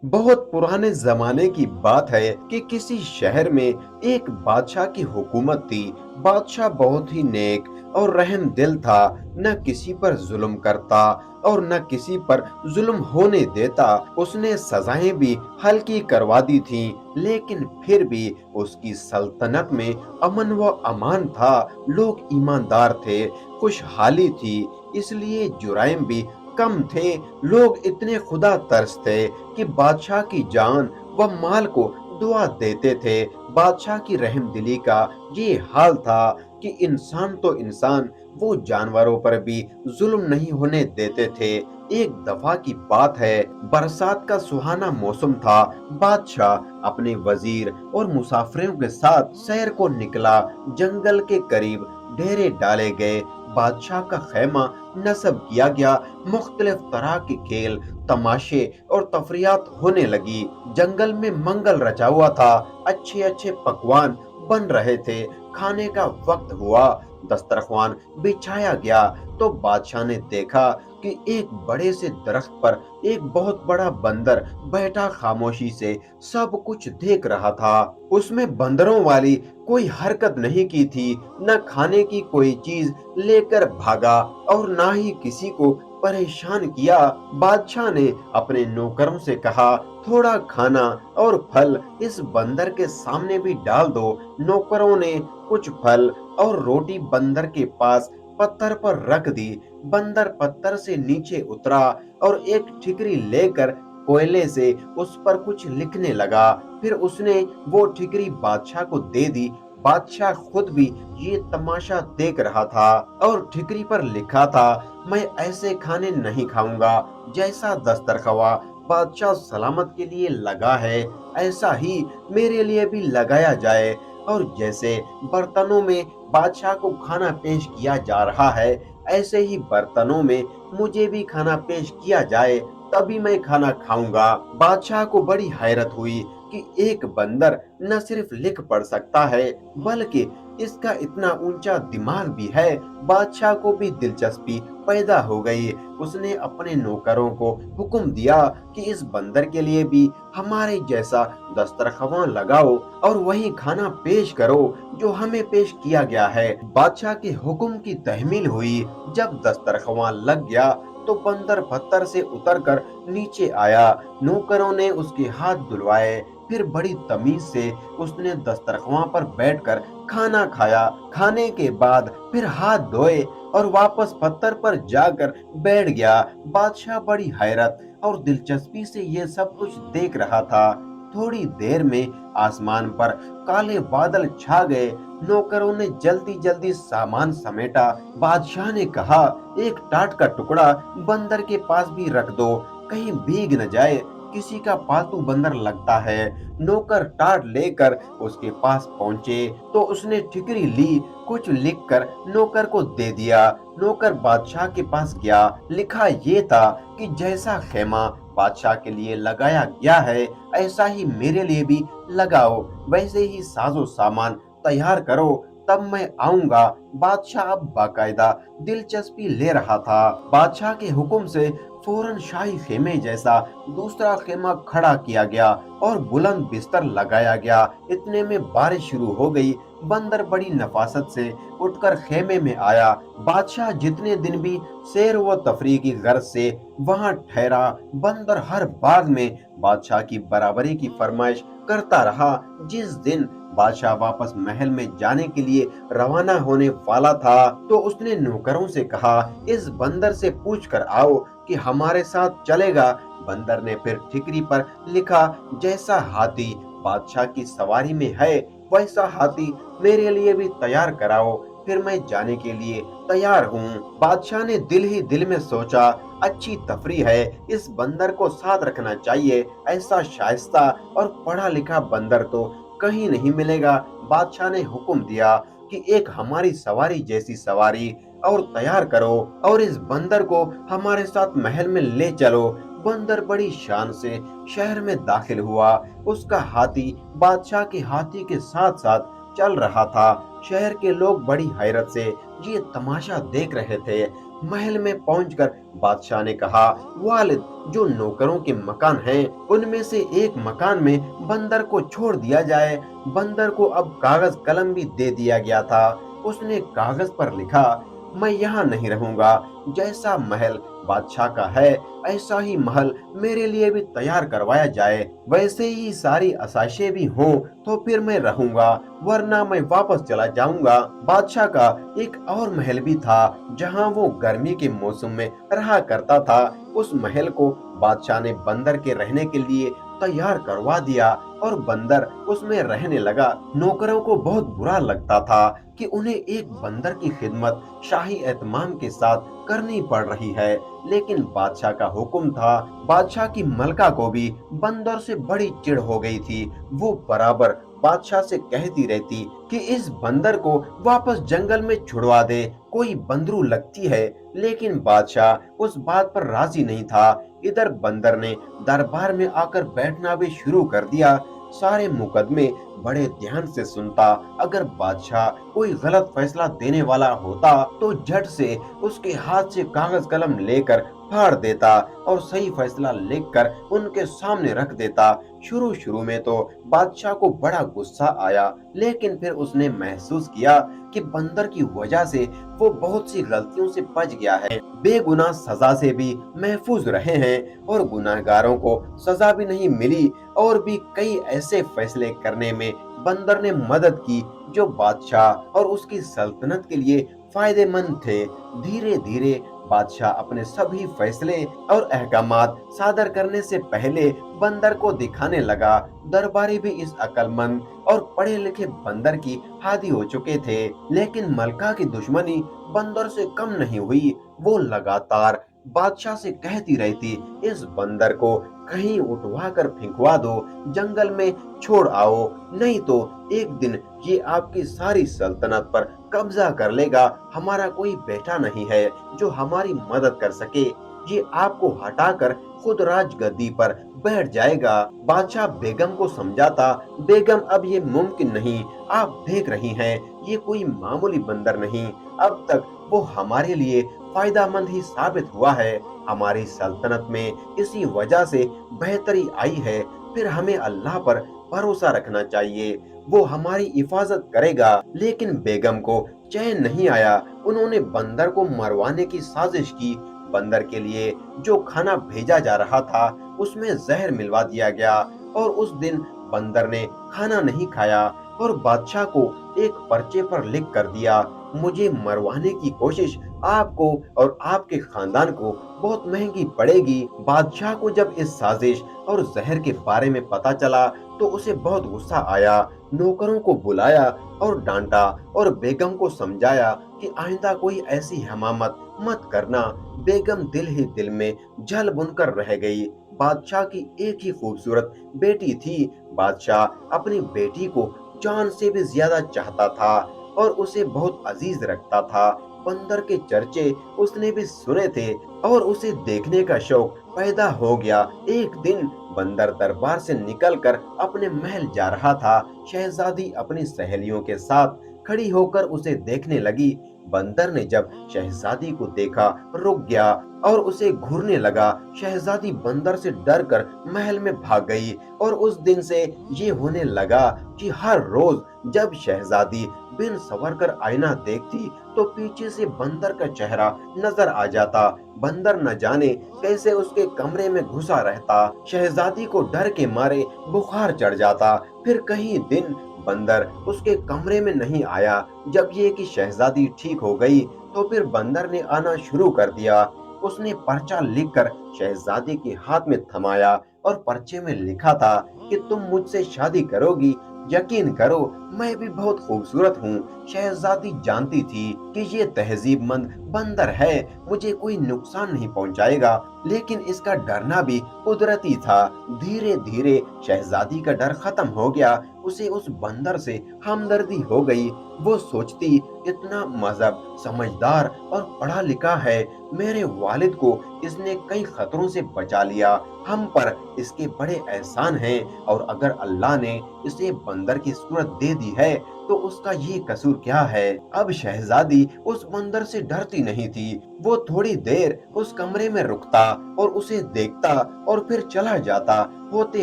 बहुत पुराने जमाने की बात है कि किसी शहर में एक बादशाह की हुकूमत थी। बादशाह बहुत ही नेक और रहम दिल था, न किसी पर जुल्म करता और न किसी पर जुल्म होने देता। उसने सजाएं भी हल्की करवा दी थीं, लेकिन फिर भी उसकी सल्तनत में अमन व अमान था। लोग ईमानदार थे, खुशहाली थी, इसलिए जुराइम भी कम थे। लोग इतने खुदा तरस थे कि बादशाह की जान व माल को दुआ देते थे। बादशाह की रहमदिली का ये हाल था कि इंसान तो इंसान, वो जानवरों पर भी जुल्म नहीं होने देते थे। एक दफा की बात है, बरसात का सुहाना मौसम था। बादशाह अपने वजीर और मुसाफिरों के साथ सैर को निकला। जंगल के करीब डेरे डाले गए, बादशाह का खैमा नस्ब किया गया। मुख्तलिफ तरह के खेल, तमाशे और तफरियात होने लगी। जंगल में मंगल रचा हुआ था, अच्छे अच्छे पकवान बन रहे थे। खाने का वक्त हुआ, दस्तरख्वान बिछाया गया तो बादशाह ने देखा कि एक बड़े से दरख्त पर एक बहुत बड़ा बंदर बैठा खामोशी से सब कुछ देख रहा था। उसमें बंदरों वाली कोई हरकत नहीं की थी, न खाने की कोई चीज लेकर भागा और ना ही किसी को परेशान किया। बादशाह ने अपने नौकरों से कहा, थोड़ा खाना और फल इस बंदर के सामने भी डाल दो। नौकरों ने कुछ फल और रोटी बंदर के पास पत्थर पर रख दी। बंदर पत्थर से नीचे उतरा और एक ठिकरी लेकर कोयले से उस पर कुछ लिखने लगा। फिर उसने वो ठिकरी बादशाह को दे दी। बादशाह खुद भी ये तमाशा देख रहा था और ठिकरी पर लिखा था, मैं ऐसे खाने नहीं खाऊंगा जैसा दस्तरखवा बादशाह सलामत के लिए लगा है, ऐसा ही मेरे लिए भी लगाया जाए। और जैसे बर्तनों में बादशाह को खाना पेश किया जा रहा है, ऐसे ही बर्तनों में मुझे भी खाना पेश किया जाए, तभी मैं खाना खाऊंगा। बादशाह को बड़ी हैरत हुई कि एक बंदर न सिर्फ लिख पढ़ सकता है, बल्कि इसका इतना ऊंचा दिमाग भी है। बादशाह को भी दिलचस्पी पैदा हो गई। उसने अपने नौकरों को हुक्म दिया कि इस बंदर के लिए भी हमारे जैसा दस्तरख्वान लगाओ और वही खाना पेश करो जो हमें पेश किया गया है। बादशाह के हुक्म की तहमील हुई। जब दस्तरख्वान लग गया तो बंदर पत्थर से उतरकर नीचे आया। नौकरों ने उसके हाथ धुलवाए, फिर बड़ी तमीज से उसने दस्तरख्वान पर बैठकर खाना खाया। खाने के बाद फिर हाथ धोए और वापस पत्थर पर जाकर बैठ गया। बादशाह बड़ी हैरत और दिलचस्पी से ये सब कुछ देख रहा था। थोड़ी देर में आसमान पर काले बादल छा गए। नौकरों ने जल्दी जल्दी सामान समेटा। बादशाह ने कहा, एक टाट का टुकड़ा बंदर के पास भी रख दो, कहीं भीग न जाए, किसी का पालतू बंदर लगता है। नौकर टाट लेकर उसके पास पहुंचे तो उसने ठिकरी ली, कुछ लिखकर नौकर को दे दिया। नौकर बादशाह के पास गया। लिखा ये था कि जैसा खेमा बादशाह के लिए लगाया गया है, ऐसा ही मेरे लिए भी लगाओ, वैसे ही साजो सामान तैयार करो, तब मैं आऊंगा। बादशाह अब बाकायदा दिलचस्पी ले रहा था। बादशाह के हुक्म से फौरन शाही खेमे जैसा दूसरा खेमा खड़ा किया गया और बुलंद बिस्तर लगाया गया। इतने में बारिश शुरू हो गई। बंदर बड़ी नफासत से उठकर खेमे में आया। बादशाह जितने दिन भी सैर व तफरीह की गर्ज से वहां ठहरा, बंदर हर बाग में बादशाह की बराबरी की फरमाइश करता रहा। जिस दिन बादशाह वापस महल में जाने के लिए रवाना होने वाला था तो उसने नौकरों से कहा, इस बंदर से पूछ कर आओ कि हमारे साथ चलेगा। बंदर ने फिर ठिकरी पर लिखा, जैसा हाथी बादशाह की सवारी में है, वैसा हाथी मेरे लिए भी तैयार कराओ, फिर मैं जाने के लिए तैयार हूँ। बादशाह ने दिल ही दिल में सोचा, अच्छी तफरी है, इस बंदर को साथ रखना चाहिए। ऐसा शाइस्ता और पढ़ा लिखा बंदर तो कहीं नहीं मिलेगा। बादशाह ने हुक्म दिया कि एक हमारी सवारी जैसी सवारी और तैयार करो और इस बंदर को हमारे साथ महल में ले चलो। बंदर बड़ी शान से शहर में दाखिल हुआ। उसका हाथी बादशाह के हाथी के साथ साथ चल रहा था। शहर के लोग बड़ी हैरत से ये तमाशा देख रहे थे। महल में पहुंचकर बादशाह ने कहा, वालिद, जो नौकरों के मकान हैं, उनमें से एक मकान में बंदर को छोड़ दिया जाए। बंदर को अब कागज कलम भी दे दिया गया था। उसने कागज पर लिखा, मैं यहाँ नहीं रहूंगा। जैसा महल बादशाह का है, ऐसा ही महल मेरे लिए भी तैयार करवाया जाए। वैसे ही सारी आसाइशें भी हों तो फिर मैं रहूंगा, वरना मैं वापस चला जाऊंगा। बादशाह का एक और महल भी था, जहां वो गर्मी के मौसम में रहा करता था। उस महल को बादशाह ने बंदर के रहने के लिए तैयार करवा दिया और बंदर उसमें रहने लगा। नौकरों को बहुत बुरा लगता था कि उन्हें एक बंदर की खिदमत शाही एहतमाम के साथ करनी पड़ रही है, लेकिन बादशाह का हुक्म था। बादशाह की मलका को भी बंदर से बड़ी चिढ़ हो गई थी। वो बराबर बादशाह से कहती रहती कि इस बंदर को वापस जंगल में छुड़वा दे, कोई बंदरू लगती है। लेकिन बादशाह उस बात पर राजी नहीं था। इधर बंदर ने दरबार में आकर बैठना भी शुरू कर दिया। सारे मुकदमे बड़े ध्यान से सुनता। अगर बादशाह कोई गलत फैसला देने वाला होता तो झट से उसके हाथ से कागज कलम लेकर फाड़ देता और सही फैसला लिखकर उनके सामने रख देता। शुरू शुरू में तो बादशाह को बड़ा गुस्सा आया, लेकिन फिर उसने महसूस किया कि बंदर की वजह से वो बहुत सी गलतियों से बच गया है, बेगुनाह सजा से भी महफूज रहे हैं और गुनाहगारों को सजा भी नहीं मिली। और भी कई ऐसे फैसले करने में बंदर ने मदद की जो बादशाह और उसकी सल्तनत के लिए फायदेमंद थे। धीरे धीरे बादशाह अपने सभी फैसले और अहकामात सादर करने से पहले बंदर को दिखाने लगा। दरबारी भी इस अक्लमंद और पढ़े लिखे बंदर की हादी हो चुके थे, लेकिन मलका की दुश्मनी बंदर से कम नहीं हुई। वो लगातार बादशाह से कहती रहती, इस बंदर को कहीं उठवा कर फेंकवा दो, जंगल में छोड़ आओ, नहीं तो एक दिन ये आपकी सारी सल्तनत पर कब्जा कर लेगा। हमारा कोई बेटा नहीं है जो हमारी मदद कर सके, ये आपको हटाकर खुद राजगद्दी पर बैठ जाएगा। बादशाह बेगम को समझाता, बेगम अब ये मुमकिन नहीं, आप देख रही हैं ये कोई मामूली बंदर नहीं, अब तक वो हमारे लिए फायदेमंद ही साबित हुआ है। हमारी सल्तनत में इसी वजह से बेहतरी आई है। फिर हमें अल्लाह पर भरोसा रखना चाहिए, वो हमारी हिफाजत करेगा। लेकिन बेगम को चैन नहीं आया। उन्होंने बंदर को मरवाने की साजिश की। बंदर के लिए जो खाना भेजा जा रहा था उसमें जहर मिलवा दिया गया और उस दिन बंदर ने खाना नहीं खाया और बादशाह को एक पर्चे पर लिख कर दिया, मुझे मरवाने की कोशिश आपको और आपके खानदान को बहुत महंगी पड़ेगी। बादशाह को जब इस साजिश और जहर के बारे में पता चला तो उसे बहुत गुस्सा आया। नौकरों को बुलाया और डांटा और बेगम को समझाया कि आइंदा कोई ऐसी हमामत मत करना। बेगम दिल ही दिल में जल बुनकर रह गई। बादशाह की एक ही खूबसूरत बेटी थी। बादशाह अपनी बेटी को जान से भी ज्यादा चाहता था और उसे बहुत अजीज रखता था। बंदर के चर्चे उसने भी सुने थे और उसे देखने का शौक पैदा हो गया। एक दिन बंदर दरबार से निकलकर अपने महल जा रहा था। शहजादी अपनी सहेलियों के साथ खड़ी होकर उसे देखने लगी। बंदर ने जब शहजादी को देखा रुक गया और उसे घूरने लगा। शहजादी बंदर से डरकर महल में भाग गई और उस दिन से ये होने लगा कि हर रोज जब शहजादी बिन सवर कर आईना देखती तो पीछे से बंदर का चेहरा नजर आ जाता। बंदर न जाने कैसे उसके कमरे में घुसा रहता। शहजादी को डर के मारे बुखार चढ़ जाता। फिर कहीं दिन बंदर उसके कमरे में नहीं आया। जब ये कि शहजादी ठीक हो गई तो फिर बंदर ने आना शुरू कर दिया। उसने पर्चा लिखकर शहजादी के हाथ में थमाया और पर्चे में लिखा था कि तुम मुझसे शादी करोगी। यकीन करो मैं भी बहुत खूबसूरत हूँ। शहजादी जानती थी कि ये तहजीबमंद बंदर है, मुझे कोई नुकसान नहीं पहुँचाएगा, लेकिन इसका डरना भी कुदरती था। धीरे धीरे शहजादी का डर खत्म हो गया। उसे उस बंदर से हमदर्दी हो गई। वो सोचती इतना मजहब समझदार और पढ़ा लिखा है। मेरे वालिद को इसने कई खतरों से बचा लिया। हम पर इसके बड़े एहसान हैं, और अगर अल्लाह ने इसे बंदर की सूरत दे दी है तो उसका ये कसूर क्या है। अब शहजादी उस बंदर से डरती नहीं थी। वो थोड़ी देर उस कमरे में रुकता और उसे देखता और फिर चला जाता। होते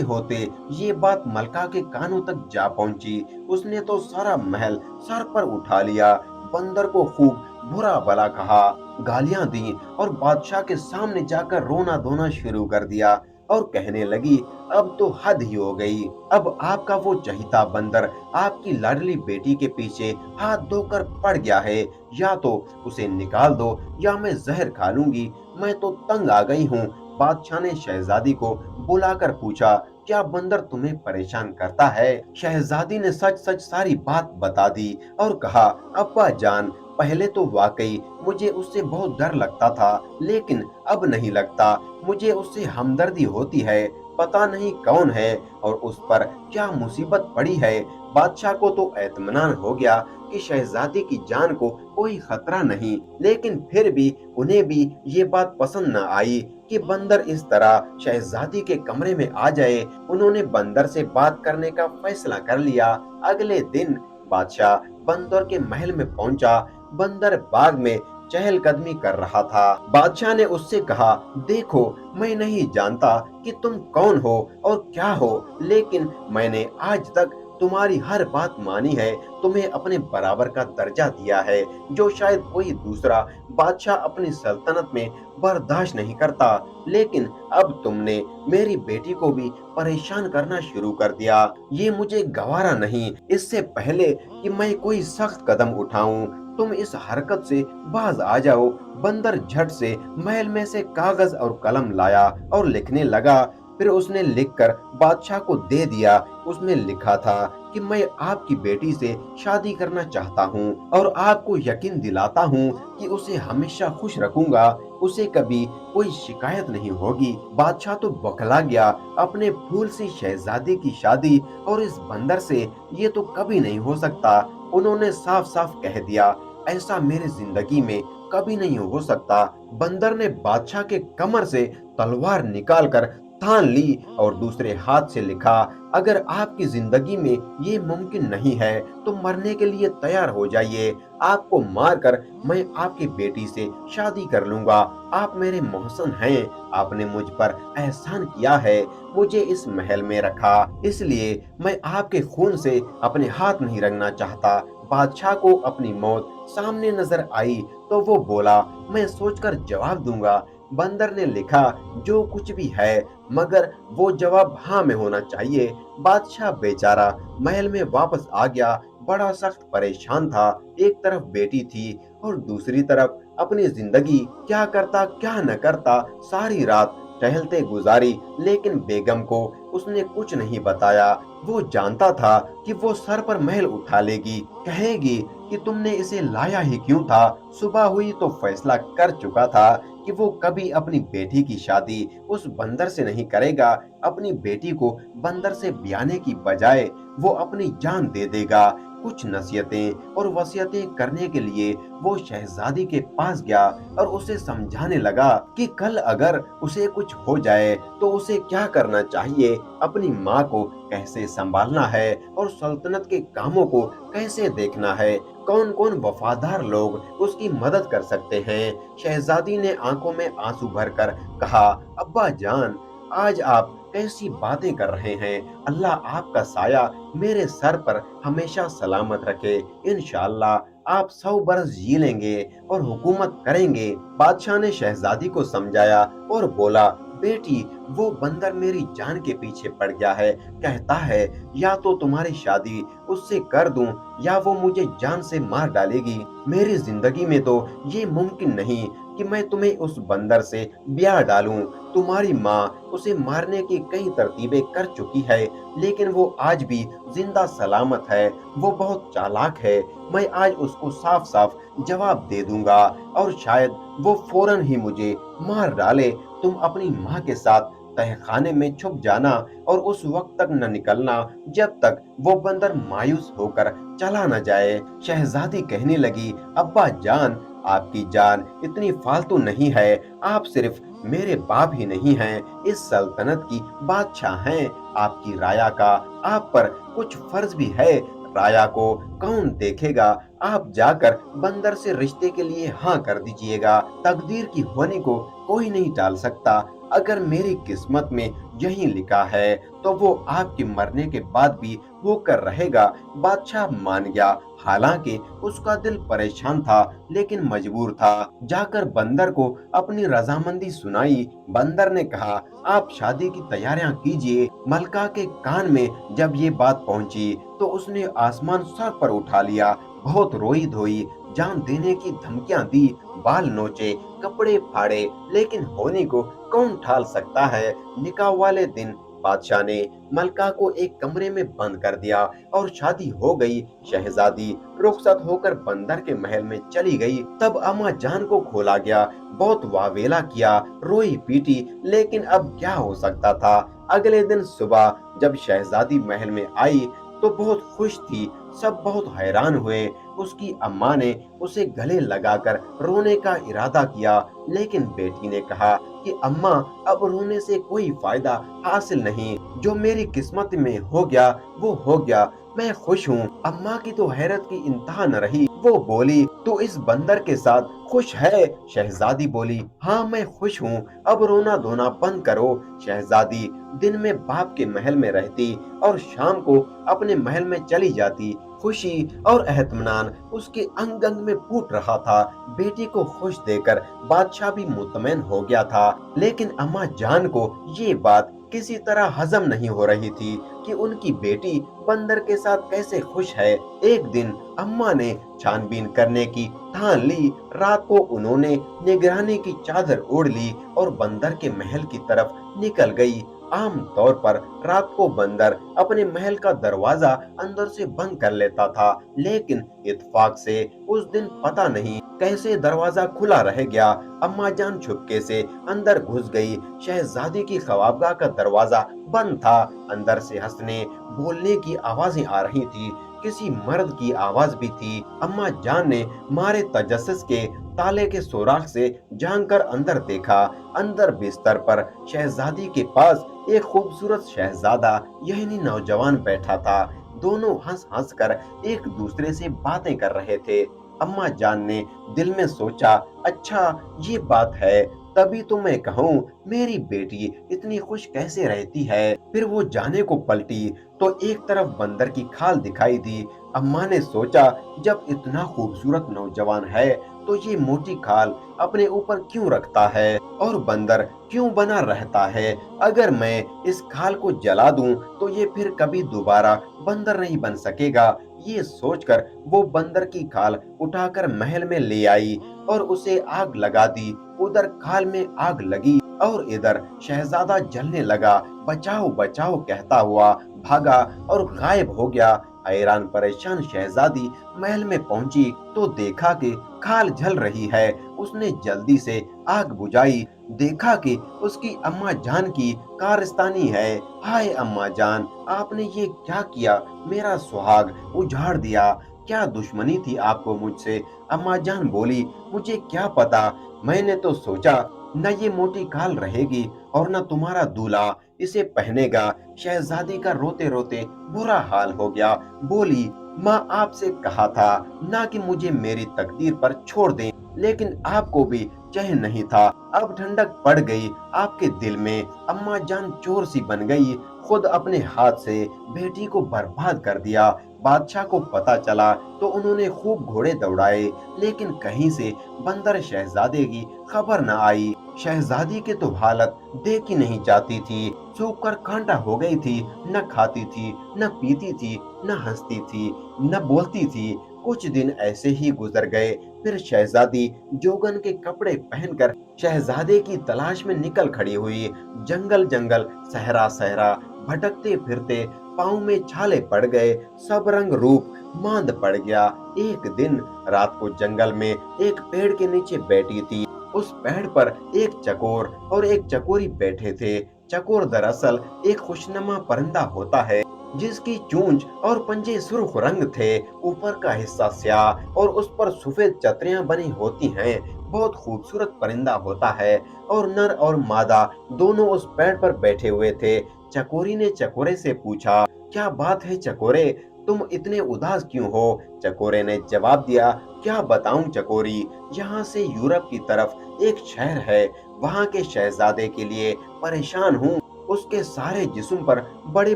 होते ये बात मलका के कानों तक जा पहुंची। उसने तो सारा महल सर पर उठा लिया, बंदर को खूब बुरा भला कहा, गालियां दी और बादशाह के सामने जाकर रोना धोना शुरू कर दिया और कहने लगी, अब तो हद ही हो गई। अब आपका वो चहीता बंदर आपकी लाडली बेटी के पीछे हाथ धोकर पड़ गया है। या तो उसे निकाल दो या मैं जहर खा लूंगी। मैं तो तंग आ गई हूँ। बादशाह ने शहजादी को बुलाकर पूछा, क्या बंदर तुम्हें परेशान करता है? शहजादी ने सच सच सारी बात बता दी और कहा, अब्बा जान, पहले तो वाकई मुझे उससे बहुत डर लगता था, लेकिन अब नहीं लगता। मुझे उससे हमदर्दी होती है। पता नहीं कौन है और उस पर क्या मुसीबत पड़ी है। बादशाह को तो एतमानान हो गया कि शहजादी की जान को कोई खतरा नहीं, लेकिन फिर भी उन्हें भी ये बात पसंद न आई कि बंदर इस तरह शहजादी के कमरे में आ जाए। उन्होंने बंदर से बात करने का फैसला कर लिया। अगले दिन बादशाह बंदर के महल में पहुंचा। बंदर बाग में चहलकदमी कर रहा था। बादशाह ने उससे कहा, देखो, मैं नहीं जानता कि तुम कौन हो और क्या हो, लेकिन मैंने आज तक तुम्हारी हर बात मानी है, तुम्हें अपने बराबर का दर्जा दिया है, जो शायद कोई दूसरा बादशाह अपनी सल्तनत में बर्दाश्त नहीं करता। लेकिन अब तुमने मेरी बेटी को भी परेशान करना शुरू कर दिया। ये मुझे गवारा नहीं। इससे पहले कि मैं कोई सख्त कदम उठाऊं, तुम इस हरकत से बाज आ जाओ। बंदर झट से महल में से कागज और कलम लाया और लिखने लगा। फिर उसने लिखकर बादशाह को दे दिया। उसमें लिखा था कि मैं आपकी बेटी से शादी करना चाहता हूँ और आपको यकीन दिलाता हूँ कि उसे हमेशा खुश रखूंगा। उसे कभी कोई शिकायत नहीं होगी। बादशाह तो बौखला गया। अपने फूल सी शहजादी की शादी और इस बंदर से, ये तो कभी नहीं हो सकता। उन्होंने साफ साफ कह दिया, ऐसा मेरे जिंदगी में कभी नहीं हो सकता। बंदर ने बादशाह के कमर से तलवार निकालकर थान ली और दूसरे हाथ से लिखा, अगर आपकी जिंदगी में ये मुमकिन नहीं है तो मरने के लिए तैयार हो जाइए। आपको मारकर मैं आपकी बेटी से शादी कर लूंगा। आप मेरे मोहसन हैं। आपने मुझ पर एहसान किया है, मुझे इस महल में रखा, इसलिए मैं आपके खून से अपने हाथ नहीं रंगना चाहता। बादशाह को अपनी मौत सामने नजर आई तो वो बोला, मैं सोचकर जवाब दूंगा। बंदर ने लिखा, जो कुछ भी है, मगर वो जवाब हाँ में होना चाहिए। बादशाह बेचारा महल में वापस आ गया। बड़ा सख्त परेशान था। एक तरफ बेटी थी और दूसरी तरफ अपनी जिंदगी। क्या करता क्या न करता। सारी रात टहलते गुजारी, लेकिन बेगम को उसने कुछ नहीं बताया। वो जानता था कि वो सर पर महल उठा लेगी, कहेगी कि तुमने इसे लाया ही क्यों था। सुबह हुई तो फैसला कर चुका था कि वो कभी अपनी बेटी की शादी उस बंदर से नहीं करेगा। अपनी बेटी को बंदर से ब्याने की बजाय वो अपनी जान दे देगा। कुछ नसीहतें और वसीयतें करने के लिए वो शहजादी के पास गया और उसे समझाने लगा कि कल अगर उसे कुछ हो जाए तो उसे क्या करना चाहिए, अपनी माँ को कैसे संभालना है और सल्तनत के कामों को कैसे देखना है, कौन कौन वफादार लोग उसकी मदद कर सकते हैं। शहजादी ने आंखों में आंसू भरकर कहा, अब्बा जान, आज आप कैसी बातें कर रहे हैं। अल्लाह आपका साया मेरे सर पर हमेशा सलामत रखे। इंशाअल्लाह आप 100 बरस जी लेंगे और हुकूमत करेंगे। बादशाह ने शहजादी को समझाया और बोला, बेटी, वो बंदर मेरी जान के पीछे पड़ गया है। कहता है या तो तुम्हारी शादी उससे कर दूं या वो मुझे जान से मार डालेगी। मेरी जिंदगी में तो ये मुमकिन नहीं कि मैं तुम्हें उस बंदर से ब्याह डालूं। तुम्हारी माँ उसे मारने की कई तरतीबें कर चुकी है, लेकिन वो आज भी जिंदा सलामत है। वो बहुत चालाक है। मैं आज उसको साफ साफ जवाब दे दूंगा और शायद वो फौरन ही मुझे मार डाले। तुम अपनी माँ के साथ तहखाने में छुप जाना और उस वक्त तक न निकलना जब तक वो बंदर मायूस होकर चला न जाए। शहजादी कहने लगी, अब्बा जान, आपकी जान इतनी फालतू नहीं है। आप सिर्फ मेरे बाप ही नहीं हैं, इस सल्तनत की बादशाह हैं। आपकी राया का आप पर कुछ फर्ज भी है। राया को कौन देखेगा? आप जाकर बंदर से रिश्ते के लिए हाँ कर दीजिएगा। तकदीर की होनी को कोई नहीं टाल सकता। अगर मेरी किस्मत में यही लिखा है तो वो आपके मरने के बाद भी होकर रहेगा। बादशाह मान गया। हालांकि उसका दिल परेशान था लेकिन मजबूर था। जाकर बंदर को अपनी रजामंदी सुनाई। बंदर ने कहा, आप शादी की तैयारियां कीजिए। मलका के कान में जब ये बात पहुंची तो उसने आसमान सर पर उठा लिया। बहुत रोई धोई, जान देने की धमकियां दी, बाल नोचे, कपड़े फाड़े, लेकिन होनी को कौन टाल सकता है। निकाह वाले दिन बादशाह ने मलका को एक कमरे में बंद कर दिया और शादी हो गई। शहजादी रुखसत होकर बंदर के महल में चली गई। तब अम्मा जान को खोला गया। बहुत वावेला किया, रोई पीटी, लेकिन अब क्या हो सकता था। अगले दिन सुबह जब शहजादी महल में आई तो बहुत खुश थी। सब बहुत हैरान हुए। उसकी अम्मा ने उसे गले लगाकर रोने का इरादा किया, लेकिन बेटी ने कहा कि अम्मा, अब रोने से कोई फायदा हासिल नहीं। जो मेरी किस्मत में हो गया वो हो गया। मैं खुश हूँ। अम्मा की तो हैरत की इंतहा न रही। वो बोली, तो इस बंदर के साथ खुश है? शहजादी बोली, हाँ मैं खुश हूँ। अब रोना धोना बंद करो। शहजादी दिन में बाप के महल में रहती और शाम को अपने महल में चली जाती। खुशी और एहतमाम उसके अंग अंग में फूट रहा था। बेटी को खुश देकर बादशाह भी मुतमईन हो गया था, लेकिन अम्मा जान को ये बात किसी तरह हजम नहीं हो रही थी कि उनकी बेटी बंदर के साथ कैसे खुश है। एक दिन अम्मा ने छानबीन करने की ठान ली। रात को उन्होंने निगरानी की चादर ओढ़ ली और बंदर के महल की तरफ निकल गई। आम तौर पर रात को बंदर अपने महल का दरवाजा अंदर से बंद कर लेता था, लेकिन इत्तेफाक से उस दिन पता नहीं कैसे दरवाजा खुला रह गया। अम्मा जान चुपके से अंदर घुस गई। शहजादी की ख्वाबगाह का दरवाजा बंद था। अंदर से हंसने बोलने की आवाजें आ रही थी। किसी मर्द की आवाज भी थी। अम्मा जान ने मारे तजस्सुस के ताले के सुराख से झांक कर अंदर देखा। अंदर बिस्तर पर शहजादी के पास एक खूबसूरत शहजादा यही नौजवान बैठा था। दोनों हंस हंस कर एक दूसरे से बातें कर रहे थे। अम्मा जान ने दिल में सोचा, अच्छा ये बात है, तभी तो मैं कहूँ मेरी बेटी इतनी खुश कैसे रहती है। फिर वो जाने को पलटी तो एक तरफ बंदर की खाल दिखाई दी। अम्मा ने सोचा, जब इतना खूबसूरत नौजवान है तो ये मोटी खाल अपने ऊपर क्यों रखता है और बंदर क्यों बना रहता है। अगर मैं इस खाल को जला दूं तो ये फिर कभी दोबारा बंदर नहीं बन सकेगा। ये सोचकर वो बंदर की खाल उठाकर महल में ले आई और उसे आग लगा दी। उधर खाल में आग लगी और इधर शहजादा जलने लगा। बचाओ बचाओ कहता हुआ भागा और गायब हो गया। हैरान परेशान शहजादी महल में पहुंची तो देखा कि खाल जल रही है। उसने जल्दी से आग बुझाई। देखा कि उसकी अम्मा जान की कारस्तानी है। हाय अम्मा जान, आपने ये क्या किया? मेरा सुहाग उजाड़ दिया। क्या दुश्मनी थी आपको मुझसे? अम्मा जान बोली, मुझे क्या पता, मैंने तो सोचा न ये मोटी खाल रहेगी और न तुम्हारा दूल्हा इसे पहनेगा। शहजादी का रोते रोते बुरा हाल हो गया। बोली, माँ आपसे कहा था ना कि मुझे मेरी तकदीर पर छोड़ दें, लेकिन आपको भी चैन नहीं था। अब ठंडक पड़ गई आपके दिल में। अम्मा जान चोर सी बन गई। खुद अपने हाथ से बेटी को बर्बाद कर दिया। बादशाह को पता चला तो उन्होंने खूब घोड़े दौड़ाए, लेकिन कहीं से बंदर शहजादे की खबर न आई। शहजादी की तो हालत देखी नहीं जाती थी। सूख कर कांटा हो गई थी। न खाती थी, न पीती थी, न हंसती थी, न बोलती थी। कुछ दिन ऐसे ही गुजर गए। फिर शहजादी जोगन के कपड़े पहनकर शहजादे की तलाश में निकल खड़ी हुई। जंगल जंगल, सहरा सहरा भटकते फिरते पाँव में छाले पड़ गए। सब रंग रूप मांद पड़ गया। एक दिन रात को जंगल में एक पेड़ के नीचे बैठी थी। उस पेड़ पर एक चकोर और एक चकोरी बैठे थे। चकोर दरअसल एक खुशनुमा परिंदा होता है जिसकी चोंच और पंजे सुर्ख रंग थे। ऊपर का हिस्सा स्याह और उस पर सफेद छतरियां बनी होती हैं। बहुत खूबसूरत परिंदा होता है और नर और मादा दोनों उस पेड़ पर बैठे हुए थे। चकोरी ने चकोरे से पूछा, क्या बात है चकोरे, तुम इतने उदास क्यों हो? चकोरे ने जवाब दिया, क्या बताऊं चकोरी, यहाँ से यूरोप की तरफ एक शहर है, वहाँ के शहजादे के लिए परेशान हूँ। उसके सारे जिस्म पर बड़े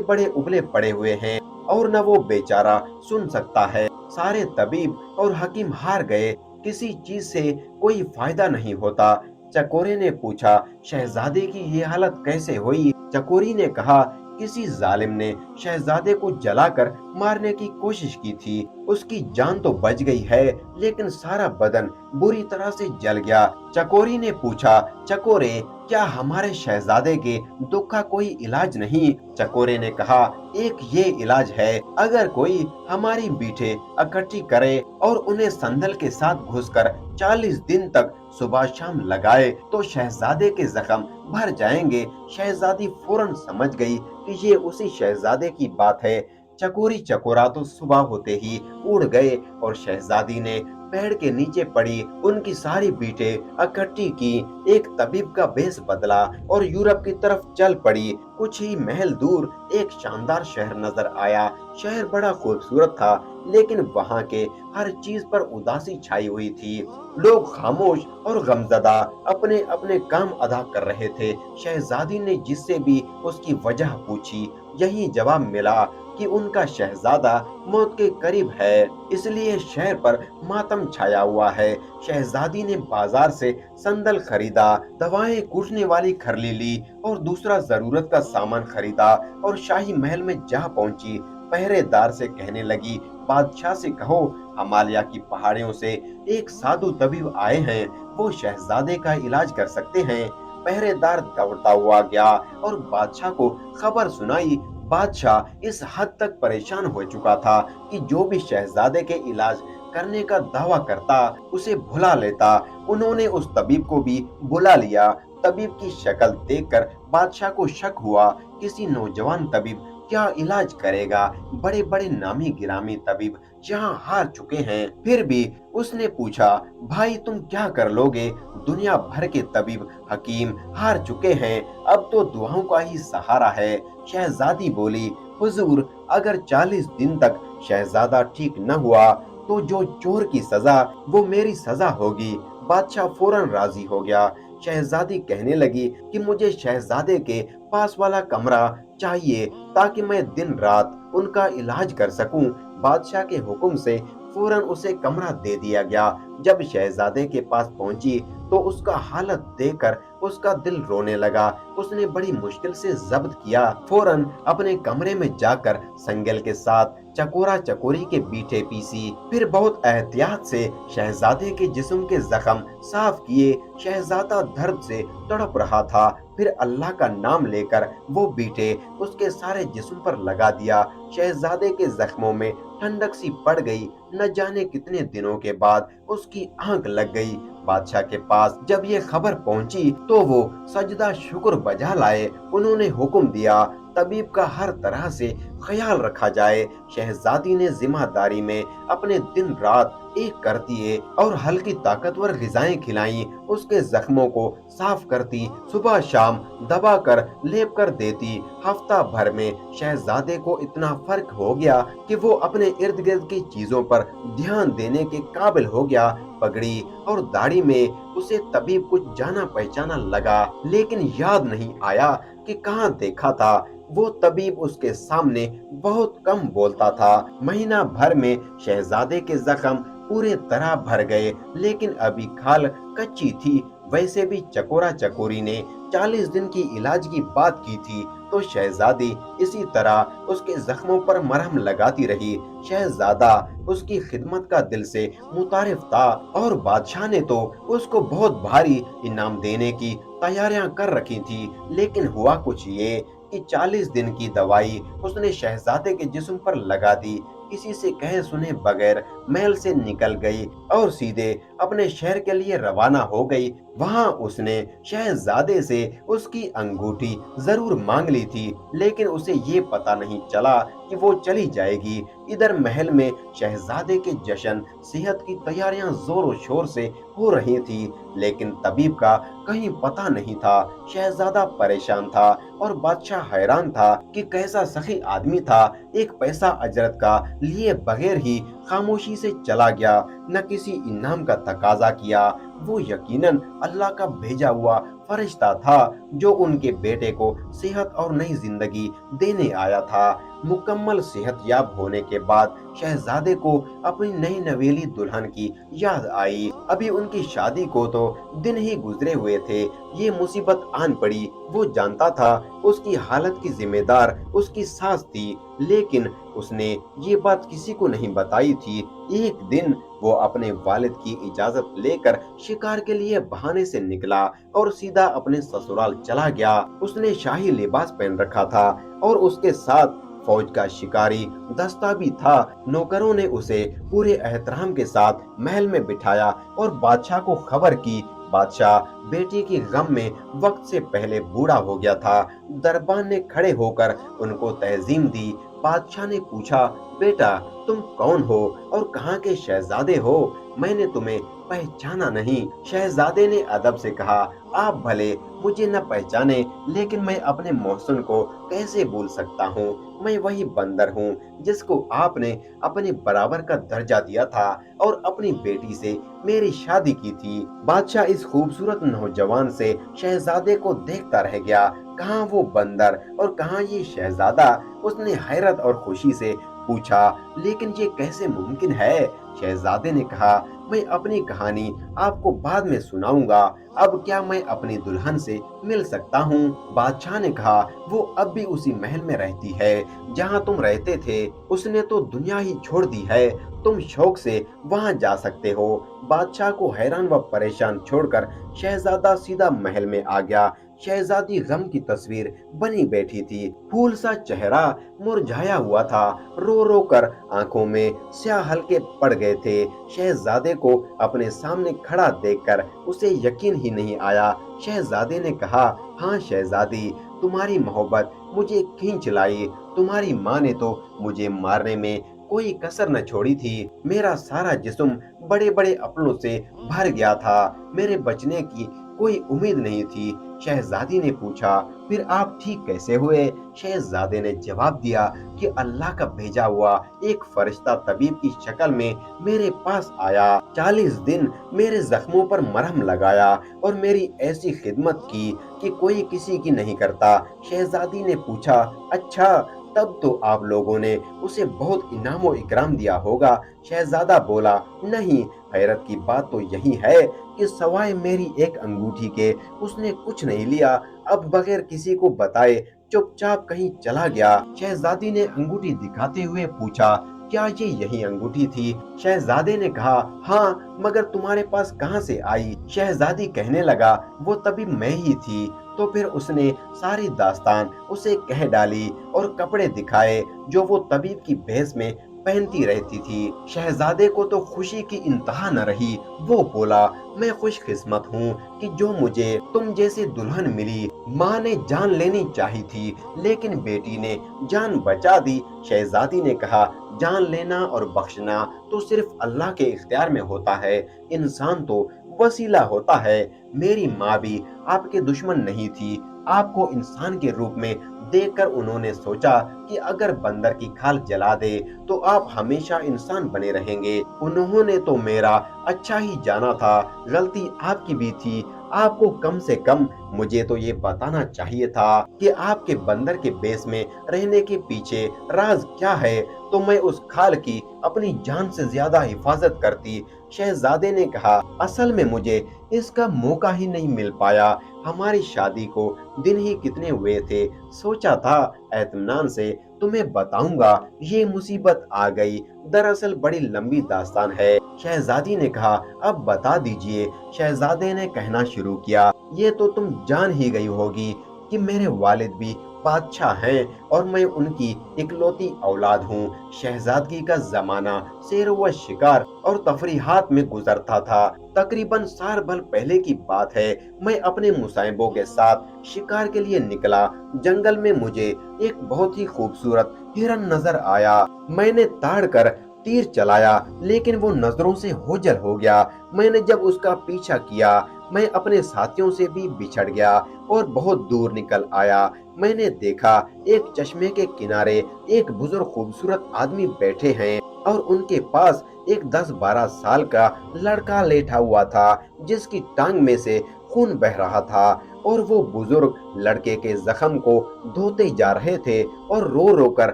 बड़े उबले पड़े हुए हैं और न वो बेचारा सुन सकता है। सारे तबीब और हकीम हार गए, किसी चीज से कोई फायदा नहीं होता। चकोरे ने पूछा, शहजादे की ये हालत कैसे हुई? चकोरी ने कहा, किसी जालिम ने शहजादे को जलाकर मारने की कोशिश की थी। उसकी जान तो बच गई है, लेकिन सारा बदन बुरी तरह से जल गया। चकोरी ने पूछा, चकोरे, क्या हमारे शहजादे के दुख का कोई इलाज नहीं? चकोरे ने कहा, एक ये इलाज है, अगर कोई हमारी बीठे इकट्ठी करे और उन्हें संदल के साथ घुसकर 40 दिन तक सुबह शाम लगाए तो शहजादे के जख्म भर जाएंगे। शहजादी फौरन समझ गई कि ये उसी शहजादे की बात है। चकोरी चकोरा तो सुबह होते ही उड़ गए और शहजादी ने पेड़ के नीचे पड़ी उनकी सारी बीटें इकट्ठी की, एक तबीब का भेष बदला और यूरोप की तरफ चल पड़ी। कुछ ही महल दूर एक शानदार शहर नजर आया। शहर बड़ा खूबसूरत था, लेकिन वहाँ के हर चीज पर उदासी छाई हुई थी। लोग खामोश और गमजदा अपने अपने काम अदा कर रहे थे। शहजादी ने जिससे भी उसकी वजह पूछी, यही जवाब मिला कि उनका शहजादा मौत के करीब है, इसलिए शहर पर मातम छाया हुआ है। शहजादी ने बाजार से संदल खरीदा, दवाएं कूटने वाली खरली ली और दूसरा जरूरत का सामान खरीदा और शाही महल में जा पहुंची। पहरेदार से कहने लगी, बादशाह से कहो हिमालय की पहाड़ियों से एक साधु तबीब आए हैं, वो शहजादे का इलाज कर सकते हैं। पहरेदार दौड़ता हुआ गया और बादशाह को खबर सुनाई। बादशाह इस हद तक परेशान हो चुका था कि जो भी शहजादे के इलाज करने का दावा करता उसे भुला लेता। उन्होंने उस तबीब को भी बुला लिया। तबीब की शक्ल देखकर बादशाह को शक हुआ, किसी नौजवान तबीब क्या इलाज करेगा? बड़े बड़े नामी गिरामी तबीब यहाँ हार चुके हैं। फिर भी उसने पूछा, भाई तुम क्या कर लोगे? दुनिया भर के तबीब हकीम हार चुके हैं, अब तो दुआओं का ही सहारा है। शहजादी बोली, हुजूर, अगर 40 दिन तक शहजादा ठीक न हुआ तो जो चोर की सजा वो मेरी सजा होगी। बादशाह फौरन राजी हो गया। शहजादी कहने लगी कि मुझे शहजादे के पास वाला कमरा चाहिए ताकि मैं दिन रात उनका इलाज कर सकूं। बादशाह के हुक्म से फौरन उसे कमरा दे दिया गया। जब शहजादे के पास पहुंची तो उसका हालत देखकर उसका दिल रोने लगा। उसने बड़ी मुश्किल से जब्त किया। फौरन अपने कमरे में जाकर संगल के साथ चकोरा चकोरी के बीटे पीसी, फिर बहुत एहतियात से शहजादे के जिस्म के जख्म साफ किए। शहजादा दर्द से तड़प रहा था। फिर अल्लाह का नाम लेकर वो बीटे उसके सारे जिस्म पर लगा दिया। शहजादे के जख्मों में ठंडक सी पड़ गई। न जाने कितने दिनों के बाद उसकी आंख लग गई। बादशाह के पास जब ये खबर पहुंची तो वो सजदा शुक्र बजा लाए। उन्होंने हुक्म दिया, तबीब का हर तरह से ख्याल रखा जाए। शहजादी ने जिम्मेदारी में अपने दिन रात एक कर दिए और हल्की ताकतवर ग़िज़ाएं खिलाई। उसके जख्मों को साफ करती, सुबह शाम दबा कर लेप कर देती। हफ्ता भर में शहजादे को इतना फर्क हो गया कि वो अपने इर्द गिर्द की चीजों पर ध्यान देने के काबिल हो गया। पगड़ी और दाढ़ी में उसे तबीब कुछ जाना पहचाना लगा, लेकिन याद नहीं आया कि कहाँ देखा था। वो तबीब उसके सामने बहुत कम बोलता था। महीना भर में शहजादे के जख्म पूरे तरह भर गए, लेकिन अभी खाल कच्ची थी। वैसे भी चकोरा चकोरी ने 40 दिन की इलाज की बात की थी, तो शहजादी इसी तरह उसके जख्मों पर मरहम लगाती रही। शहजादा उसकी खिदमत का दिल से मुतारिफ था और बादशाह ने तो उसको बहुत भारी इनाम देने की तैयारियां कर रखी थी। लेकिन हुआ कुछ ये कि 40 दिन की दवाई उसने शहजादे के जिस्म पर लगा दी। किसी से कहे सुने बगैर महल से निकल गई और सीधे अपने शहर के लिए रवाना हो गई। वहां उसने शहजादे से उसकी अंगूठी जरूर मांग ली थी, लेकिन उसे ये पता नहीं चला कि वो चली जाएगी। इधर महल में शहजादे के जश्न सेहत की तैयारियां जोरों शोर से हो रही थी, लेकिन तबीब का कहीं पता नहीं था। शहजादा परेशान था और बादशाह हैरान था कि कैसा सखी आदमी था, एक पैसा अजरत का लिए बगैर ही खामोशी से चला गया, न किसी इनाम का तकाजा किया। वो यकीनन अल्लाह का भेजा हुआ फरिश्ता था जो उनके बेटे को सेहत और नई जिंदगी देने आया था। मुकम्मल सेहतयाब होने के बाद शहजादे को अपनी नई नवेली दुल्हन की याद आई। अभी उनकी शादी को तो दिन ही गुजरे हुए थे, ये मुसीबत आन पड़ी। वो जानता था उसकी हालत की जिम्मेदार उसकी सास थी, लेकिन उसने ये बात किसी को नहीं बताई थी। एक दिन वो अपने वालिद की इजाजत लेकर शिकार के लिए बहाने से निकला और सीधा अपने ससुराल चला गया। उसने शाही लिबास पहन रखा था और उसके साथ फौज का शिकारी दस्ता भी था। नौकरों ने उसे पूरे एहतराम के साथ महल में बिठाया और बादशाह को खबर की। बादशाह बेटी की गम में वक्त से पहले बूढ़ा हो गया था। दरबान ने खड़े होकर उनको तहजीम दी। बादशाह ने पूछा, बेटा तुम कौन हो और कहाँ के शहजादे हो? मैंने तुम्हें पहचाना नहीं। शहजादे ने अदब से कहा, आप भले मुझे न पहचाने, लेकिन मैं अपने मोहसिन को कैसे भूल सकता हूँ? मैं वही बंदर हूँ जिसको आपने अपने बराबर का दर्जा दिया था और अपनी बेटी से मेरी शादी की थी। बादशाह इस खूबसूरत नौजवान से शहजादे को देखता रह गया। कहाँ वो बंदर और कहाँ ये शहजादा? उसने हैरत और खुशी से पूछा, लेकिन ये कैसे मुमकिन है? शहजादे ने कहा, मैं अपनी कहानी आपको बाद में सुनाऊंगा। अब क्या मैं अपनी दुल्हन से मिल सकता हूँ? बादशाह ने कहा, वो अब भी उसी महल में रहती है जहाँ तुम रहते थे। उसने तो दुनिया ही छोड़ दी है। तुम शौक से वहाँ जा सकते हो। बादशाह को हैरान व परेशान छोड़कर शहजादा सीधा महल में आ गया। शहजादी गम की तस्वीर बनी बैठी थी। फूल सा चेहरा मुरझाया हुआ था। रो रो कर आंखों में स्याह हल्के पड़ गए थे। शहजादे को अपने सामने खड़ा देखकर उसे यकीन ही नहीं आया। शहजादे ने कहा, हाँ शहजादी, तुम्हारी मोहब्बत मुझे खींच लाई। तुम्हारी माँ ने तो मुझे मारने में कोई कसर न छोड़ी थी। मेरा सारा जिस्म बड़े बड़े अपनों से भर गया था। मेरे बचने की कोई उम्मीद नहीं थी। शहजादी ने पूछा, फिर आप ठीक कैसे हुए? शहजादे ने जवाब दिया कि अल्लाह का भेजा हुआ एक फरिश्ता तबीब की शक्ल में मेरे पास आया। 40 दिन मेरे जख्मों पर मरहम लगाया और मेरी ऐसी खिदमत की कि कोई किसी की नहीं करता। शहजादी ने पूछा, अच्छा तब तो आप लोगों ने उसे बहुत इनाम व इकराम दिया होगा। शहजादा बोला, नहीं, हैरत की बात तो यही है कि सवाए मेरी एक अंगूठी के उसने कुछ नहीं लिया। अब बगैर किसी को बताए चुपचाप कहीं चला गया। शहजादी ने अंगूठी दिखाते हुए पूछा, क्या ये यही अंगूठी थी? शहजादे ने कहा, हाँ, मगर तुम्हारे पास कहाँ से आई? शहजादी कहने लगा, वो तभी मैं ही थी। तो फिर उसने सारी दास्तान उसे कह डाली और कपड़े दिखाए जो वो तबीब की भेष में पहनती रहती थी। शहजादे को तो खुशी की इंतहा न रही। वो बोला, मैं खुशकिस्मत हूँ कि जो मुझे तुम जैसी दुल्हन मिली। माँ ने जान लेनी चाहिए थी, लेकिन बेटी ने जान बचा दी। शहजादी ने कहा, जान लेना और बख्शना तो सिर्फ अल्लाह के इख्तियार में होता है। इंसान तो वसीला होता है। मेरी माँ भी आपके दुश्मन नहीं थी। आपको इंसान के रूप में देखकर उन्होंने सोचा कि अगर बंदर की खाल जला दे तो आप हमेशा इंसान बने रहेंगे। उन्होंने तो मेरा अच्छा ही जाना था। गलती आपकी भी थी। आपको कम से कम मुझे तो ये बताना चाहिए था कि आपके बंदर के बेस में रहने के पीछे राज क्या है, तो मैं उस खाल की अपनी जान से ज्यादा हिफाजत करती। शहजादे ने कहा, असल में मुझे इसका मौका ही नहीं मिल पाया। हमारी शादी को दिन ही कितने हुए थे। सोचा था एतमानान से तुम्हें बताऊंगा, ये मुसीबत आ गई। दरअसल बड़ी लंबी दास्तान है। शहजादी ने कहा, अब बता दीजिए। शहजादे ने कहना शुरू किया, ये तो तुम जान ही गई होगी कि मेरे वालिद भी बादशाह हैं और मैं उनकी इकलौती औलाद हूँ। शहजादगी का जमाना सैर व शिकार और तफरीहात में गुजरता था। तकरीबन साल भर पहले की बात है। मैं अपने मुसाहिबों के साथ शिकार के लिए निकला। जंगल में मुझे एक बहुत ही खूबसूरत हिरन नजर आया। मैंने ताड़ कर तीर चलाया, लेकिन वो नजरों से ओझल हो गया। मैंने जब उसका पीछा किया, मैं अपने साथियों से भी बिछड़ गया और बहुत दूर निकल आया। मैंने देखा एक चश्मे के किनारे एक बुजुर्ग खूबसूरत आदमी बैठे हैं और उनके पास एक 10-12 साल का लड़का लेटा हुआ था, जिसकी टांग में से खून बह रहा था। और वो बुजुर्ग लड़के के जख्म को धोते जा रहे थे और रो रो कर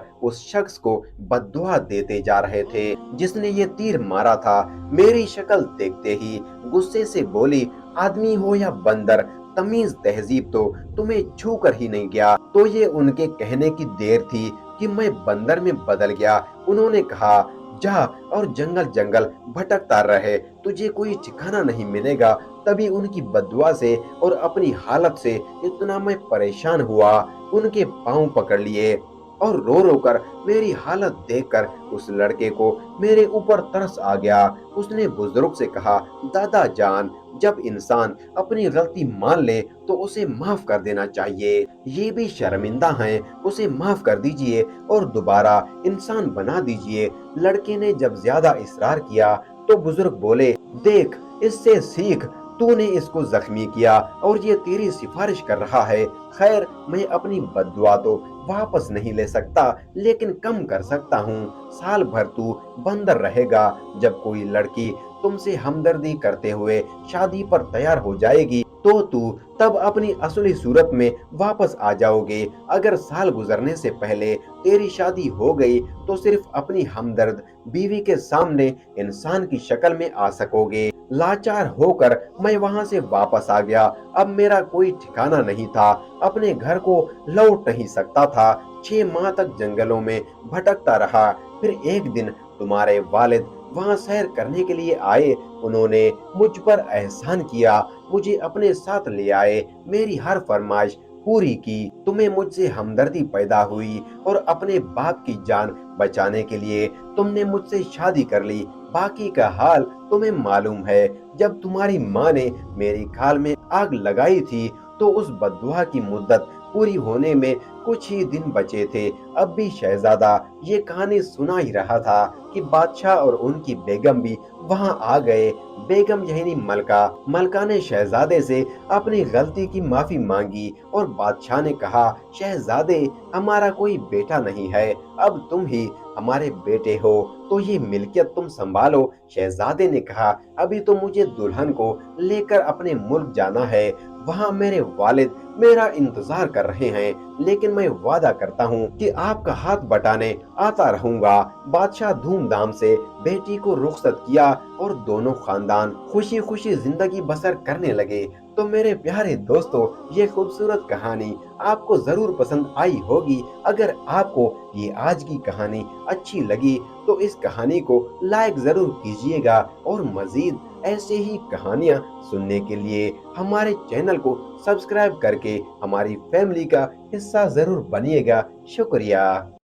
उस शख्स को बद्दुआ देते जा रहे थे जिसने ये तीर मारा था। मेरी शक्ल देखते ही गुस्से से बोली, आदमी हो या बंदर, तमीज तहजीब तो तुम्हें छू कर ही नहीं गया। तो ये उनके कहने की देर थी कि मैं बंदर में बदल गया। उन्होंने कहा, जा और जंगल जंगल भटकता रहे, तुझे कोई ठिकाना नहीं मिलेगा। तभी उनकी बद्दुआ से और अपनी हालत से इतना मैं परेशान हुआ, उनके पांव पकड़ लिए और रो रो कर मेरी हालत देखकर उस लड़के को मेरे ऊपर तरस आ गया। उसने बुजुर्ग से कहा, दादा जान, जब इंसान अपनी गलती मान ले तो उसे माफ कर देना चाहिए। ये भी शर्मिंदा हैं, उसे माफ कर दीजिए और दोबारा इंसान बना दीजिए। लड़के ने जब ज्यादा इसरार किया तो बुजुर्ग बोले, देख, इससे सीख, तूने इसको जख्मी किया और ये तेरी सिफारिश कर रहा है। खैर, मैं अपनी बद्दुआ तो वापस नहीं ले सकता, लेकिन कम कर सकता हूँ। साल भर तू बंदर रहेगा। जब कोई लड़की तुमसे हमदर्दी करते हुए शादी पर तैयार हो जाएगी तो तू तब अपनी असली सूरत में वापस आ जाओगे। अगर साल गुजरने से पहले तेरी शादी हो गई तो सिर्फ अपनी हमदर्द बीवी के सामने इंसान की शक्ल में आ सकोगे। लाचार होकर मैं वहां से वापस आ गया। अब मेरा कोई ठिकाना नहीं था, अपने घर को लौट नहीं सकता था। 6 माह तक जंगलों में भटकता रहा। फिर एक दिन तुम्हारे वालिद वहां सैर करने के लिए आए। उन्होंने मुझ पर एहसान किया, मुझे अपने साथ ले आए, मेरी हर फरमाइश पूरी की। तुम्हें मुझसे हमदर्दी पैदा हुई और अपने बाप की जान बचाने के लिए तुमने मुझसे शादी कर ली। बाकी का हाल तुम्हें मालूम है। जब तुम्हारी माँ ने मेरी खाल में आग लगाई थी तो उस बद्दुआ की मुद्दत पूरी होने में कुछ ही दिन बचे थे। अब भी शहजादा ये कहानी सुना ही रहा था कि बादशाह और उनकी बेगम भी वहां आ गए। बेगम यानी मलका ने शहजादे से अपनी गलती की माफी मांगी और बादशाह ने कहा, शहजादे, हमारा कोई बेटा नहीं है, अब तुम ही हमारे बेटे हो, तो ये मिल्कियत तुम संभालो। शहजादे ने कहा, अभी तो मुझे दुल्हन को लेकर अपने मुल्क जाना है, वहाँ मेरे वालिद मेरा इंतजार कर रहे हैं, लेकिन मैं वादा करता हूँ कि आपका हाथ बटाने आता रहूंगा। बादशाह धूमधाम से बेटी को रुखसत किया और दोनों खानदान खुशी खुशी जिंदगी बसर करने लगे। तो मेरे प्यारे दोस्तों, ये खूबसूरत कहानी आपको जरूर पसंद आई होगी। अगर आपको ये आज की कहानी अच्छी लगी तो इस कहानी को लाइक जरूर कीजिएगा और मजीद ऐसे ही कहानियाँ सुनने के लिए हमारे चैनल को सब्सक्राइब करके हमारी फैमिली का हिस्सा जरूर बनिएगा। शुक्रिया।